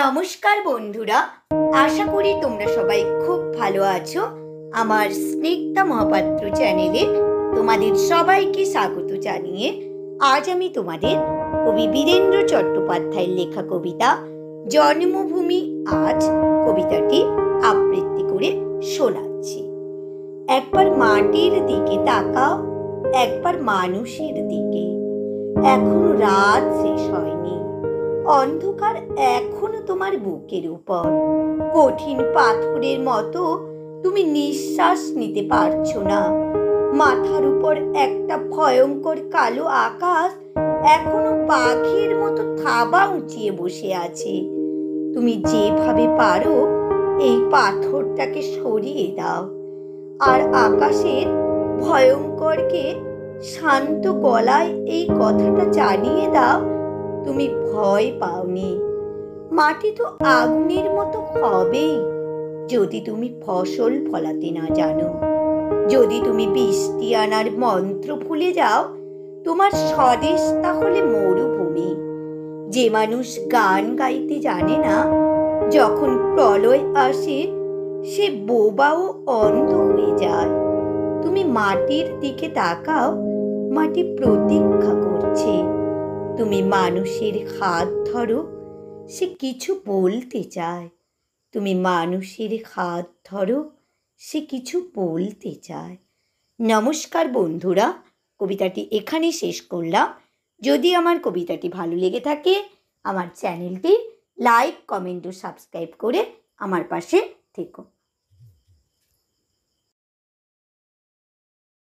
নমস্কার বন্ধুরা, আশা করি তোমরা সবাই খুব ভালো আছো। আমার স্নিগ্ধা মহাপাত্র চ্যানেলে তোমাদের সবাইকে স্বাগত জানিয়ে আজ আমি তোমাদের কবি বীরেন্দ্র চট্টোপাধ্যায়ের লেখা কবিতা জন্মভূমি আজ কবিতাটি আবৃত্তি করে শোনাচ্ছি। একবার মাটির দিকে তাকাও, একবার মানুষের দিকে। এখনো রাত শেষ হয়নি, অন্ধকার এখনো তোমার বুকের উপর। কঠিন পাথরের মতো তুমি নিঃশ্বাস নিতে পারছো না। মাথার উপর একটা ভয়ঙ্কর কালো আকাশ এখনো পাখির মতো থাবা উঁচিয়ে বসে আছে। তুমি যেভাবে পারো এই পাথরটাকে সরিয়ে দাও, আর আকাশের ভয়ঙ্করকে শান্ত গলায় এই কথাটা জানিয়ে দাও, তুমি ভয় পাওনি। মাটি তো আগুনের মতো হবেই যদি তুমি ফসল ফলাতে না জানো। যদি তুমি বৃষ্টি আনার মন্ত্র ভুলে যাও, তোমার স্বদেশ তাহলে মরুভূমি। যে মানুষ গান গাইতে জানে না, যখন প্রলয় আসে সে বোবা ও অন্ধ হয়ে যায়। তুমি মাটির দিকে তাকাও, মাটি প্রতীক্ষা করছে। তুমি মানুষের হাত ধরো, সে কিছু বলতে চায়। তুমি মানুষের হাত ধরো, সে কিছু বলতে চায়। নমস্কার বন্ধুরা, কবিতাটি এখানে শেষ করলাম। যদি আমার কবিতাটি ভালো লেগে থাকে, আমার চ্যানেলটি লাইক, কমেন্ট ও সাবস্ক্রাইব করে আমার পাশে থেকো।